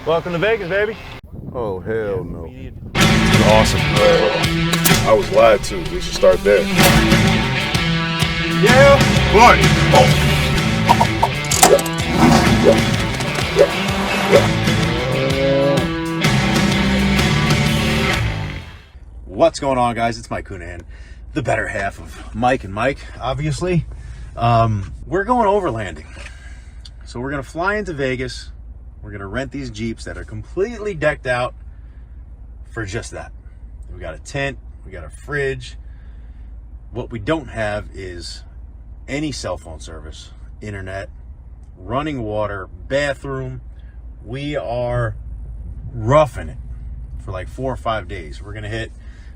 Welcome to Vegas, baby. Oh, hell no. Awesome. I was lied to. We should start there. Yeah. Boy. What's going on, guys? It's Mike Counihan, the better half of Mike and Mike, obviously. We're going overlanding. So we're going to fly into Vegas. We're going to rent these Jeeps that are completely decked out for just that. We got a tent, we got a fridge. What we don't have is any cell phone service, internet, running water, bathroom. We are roughing it for like 4 or 5 days. We're going to hit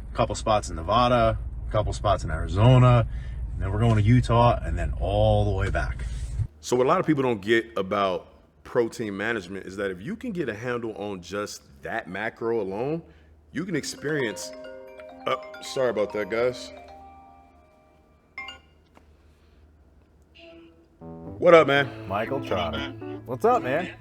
a couple spots in Nevada, a couple spots in Arizona, and then we're going to Utah, and then all the way back. So what a lot of people don't get about protein management is that if you can get a handle on just that macro alone, you can experience, sorry about that, guys. What up, man? Michael Trotter. What's up, man?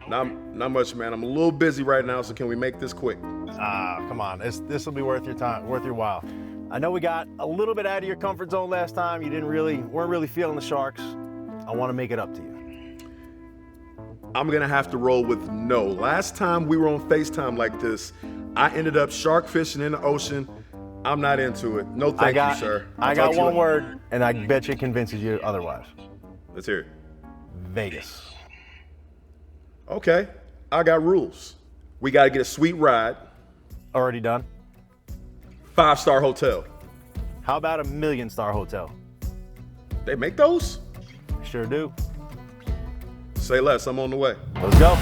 Not much, man. I'm a little busy right now, so can we make this quick? Come on. This will be worth your time, worth your while. I know we got a little bit out of your comfort zone last time. You weren't really feeling the sharks. I want to make it up to you. I'm gonna have to roll with no. Last time we were on FaceTime like this, I ended up shark fishing in the ocean. I'm not into it. No thank you, sir. I got one word, and I bet you it convinces you otherwise. Let's hear it. Vegas. Okay, I got rules. We gotta get a sweet ride. Already done? 5-star hotel. How about a 1,000,000-star hotel? They make those? Sure do. Say less, I'm on the way. Let's go.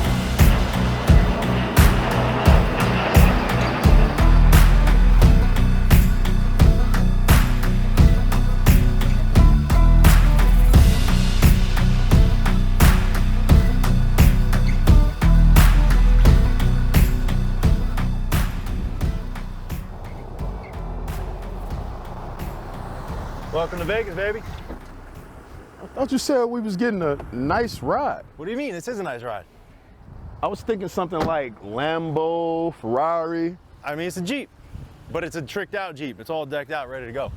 Welcome to Vegas, baby. I thought you said we was getting a nice ride. What do you mean? This is a nice ride. I was thinking something like Lambo, Ferrari. I mean, it's a Jeep, but it's a tricked out Jeep. It's all decked out, ready to go.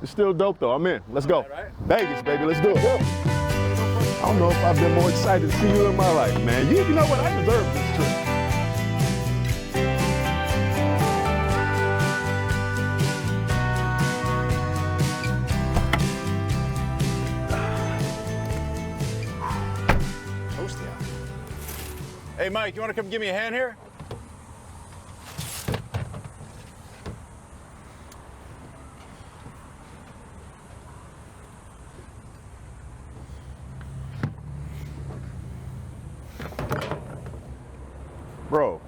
It's still dope though. I'm in. Let's go. Right. Vegas, baby. Let's do it. I don't know if I've been more excited to see you in my life, man. You know what? I deserve this trip. Hey, Mike, you want to come give me a hand here? Bro,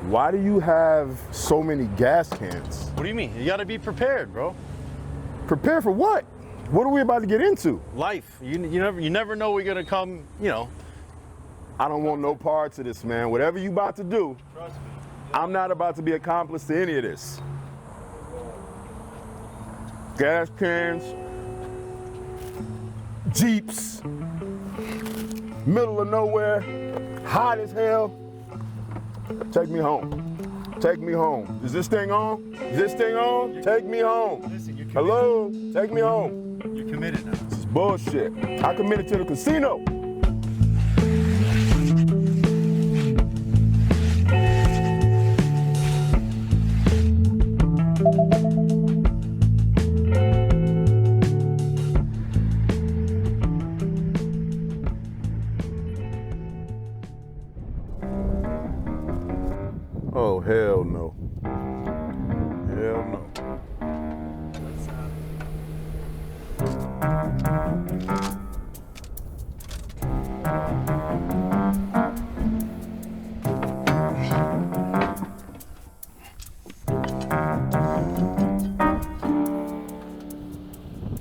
why do you have so many gas cans? What do you mean? You got to be prepared, bro. Prepare for what? What are we about to get into? Life. You never know we're going to come, I don't want no parts of this, man. Whatever you about to do, Trust me. I'm not about to be accomplice to any of this. Gas cans, Jeeps, middle of nowhere, hot as hell. Take me home. Take me home. Is this thing on? Is this thing on? Take me home. Listen, you're committed. Hello? Take me home. You're committed now. This is bullshit. I committed to the casino. Oh, hell no. Hell no.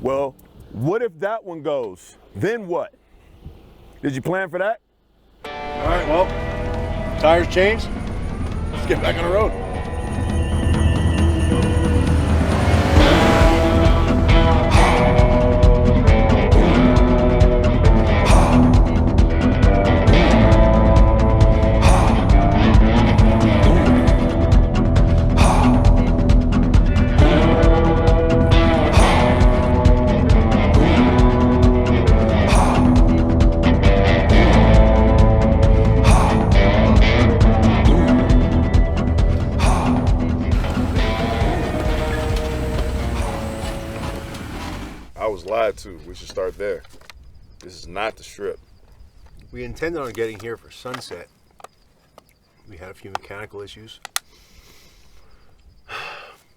Well, what if that one goes? Then what? Did you plan for that? All right, well, tires changed. Let's get back on the road. that too. We should start there. This is not the strip. We intended on getting here for sunset. We had a few mechanical issues. A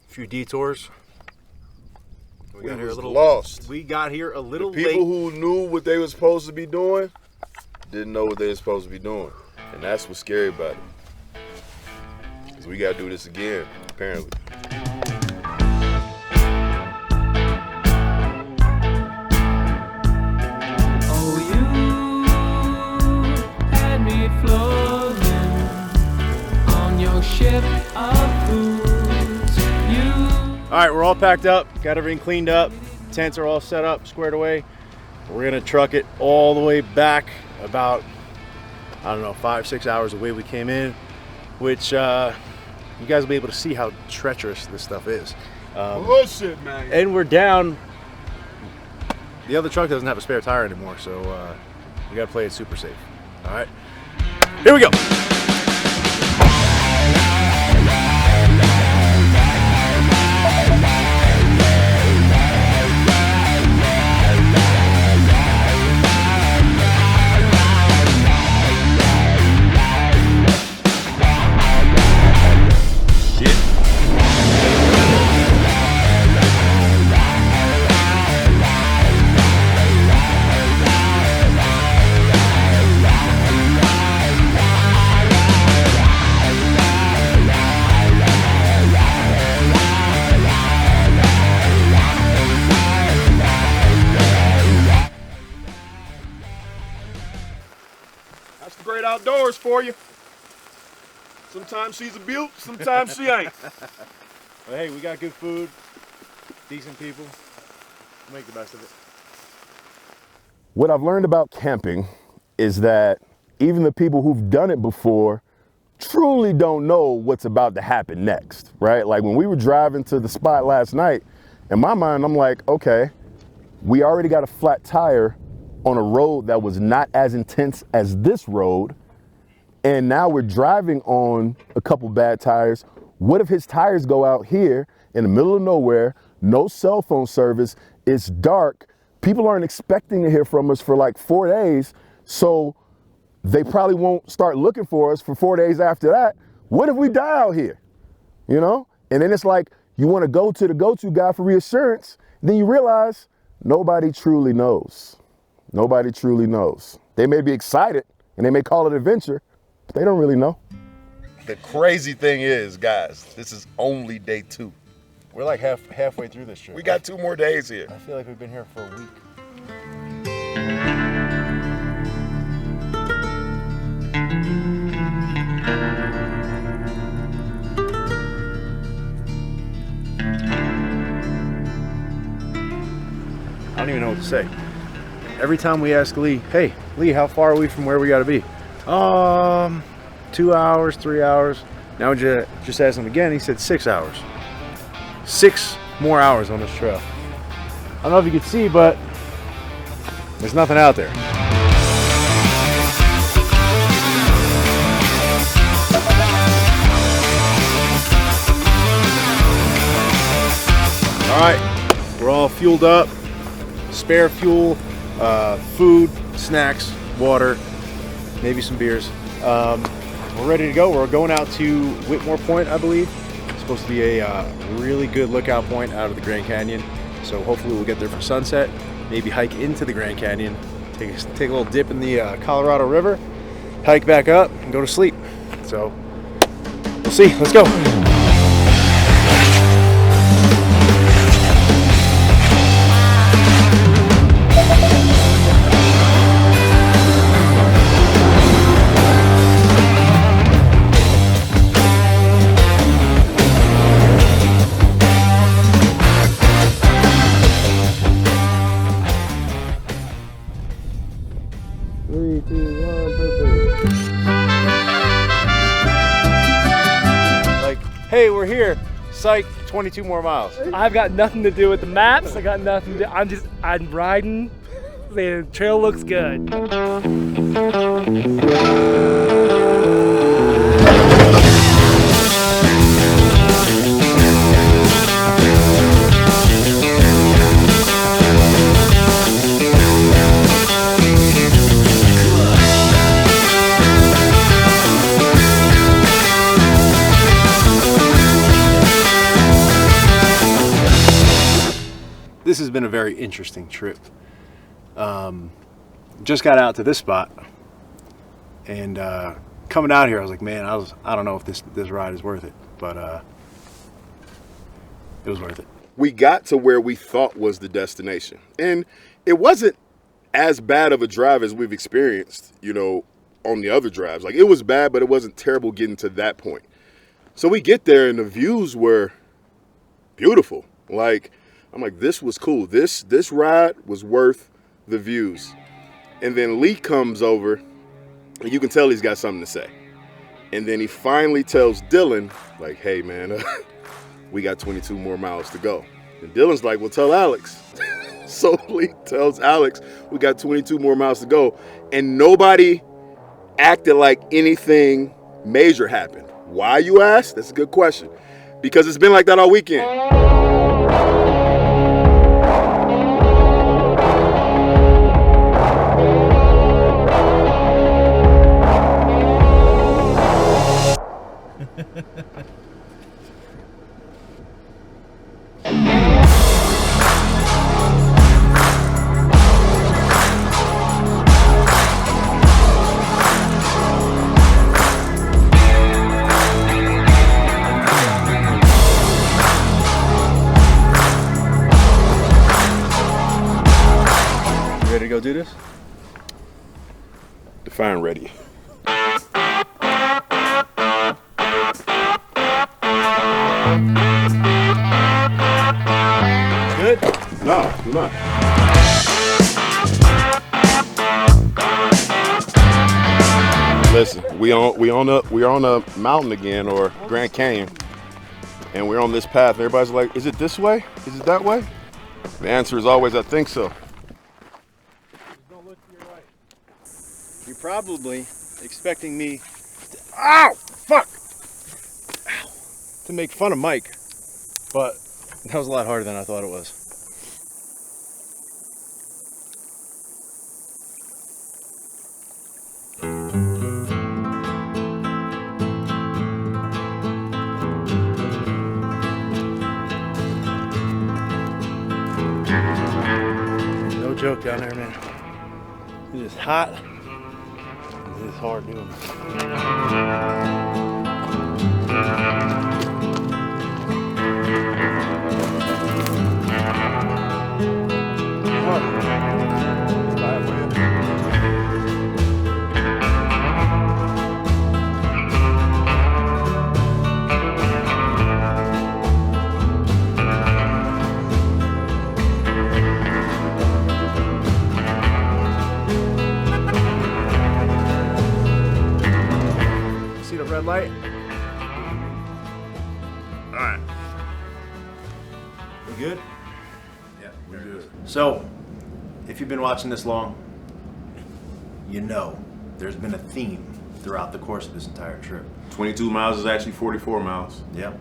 few detours. We got here a little lost. We got here a little The people late. who knew what they were supposed to be doing didn't know what they were supposed to be doing. And that's what's scary about it. Because we got to do this again, apparently. Ship of fools, All right, we're all packed up, got everything cleaned up, tents are all set up, squared away. We're gonna truck it all the way back about, I don't know, 5-6 hours the way we came in, which you guys will be able to see how treacherous this stuff is. Bullshit, man. And we're down. The other truck doesn't have a spare tire anymore, so we gotta play it super safe. All right, here we go. That's the great outdoors for you. Sometimes she's a beaut, sometimes she ain't. But hey, we got good food, decent people. We'll make the best of it. What I've learned about camping is that even the people who've done it before truly don't know what's about to happen next, right? Like when we were driving to the spot last night, in my mind, I'm like, okay, we already got a flat tire on a road that was not as intense as this road. And now we're driving on a couple bad tires. What if his tires go out here in the middle of nowhere, no cell phone service, it's dark, people aren't expecting to hear from us for like 4 days, so they probably won't start looking for us for 4 days after that. What if we die out here, you know? And then it's like, you wanna go to the go-to guy for reassurance, then you realize nobody truly knows. Nobody truly knows. They may be excited and they may call it adventure, but they don't really know. The crazy thing is, guys, this is only day 2. We're like halfway through this trip. We got 2 more days here. I feel like we've been here for a week. I don't even know what to say. Every time we ask Lee, hey, Lee, how far are we from where we gotta be? 2 hours, 3 hours. Now we just asked him again, he said 6 hours. 6 more hours on this trail. I don't know if you can see, but there's nothing out there. All right, we're all fueled up. Spare fuel, food, snacks, water, maybe some beers. We're ready to go. We're going out to Whitmore Point, I believe. It's supposed to be a really good lookout point out of the Grand Canyon. So hopefully we'll get there for sunset, maybe hike into the Grand Canyon, take a little dip in the Colorado River, hike back up and go to sleep. So we'll see, let's go. Hey, we're here. Psych, 22 more miles. I've got nothing to do with the maps. I got nothing to do. I'm riding. The trail looks good. been a very interesting trip. Just got out to this spot, and coming out here, I was like, man, I don't know if this ride is worth it, but it was worth it. We got to where we thought was the destination, and it wasn't as bad of a drive as we've experienced, you know, on the other drives. Like, it was bad, but it wasn't terrible getting to that point. So we get there, and the views were beautiful. Like, I'm like, this was cool. This ride was worth the views. And then Lee comes over, and you can tell he's got something to say. And then he finally tells Dylan, like, hey, man, we got 22 more miles to go. And Dylan's like, well, tell Alex. So Lee tells Alex, we got 22 more miles to go. And nobody acted like anything major happened. Why, you ask? That's a good question. Because it's been like that all weekend. Ready to go do this? Define ready. Good? No, you're not. Listen, we on a mountain again, or Grand Canyon, and we're on this path. And everybody's like, is it this way? Is it that way? The answer is always, I think so. You're probably expecting me to, ow, fuck, ow, to make fun of Mike, but that was a lot harder than I thought it was. No joke down there, man. It's just hot. It's hard doing it. Red light. All right. We good? Yeah, we're good. So, if you've been watching this long, you know there's been a theme throughout the course of this entire trip. 22 miles is actually 44 miles. Yep.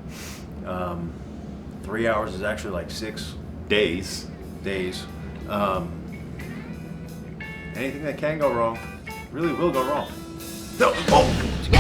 3 hours is actually like 6 Days. Anything that can go wrong really will go wrong. No. Oh.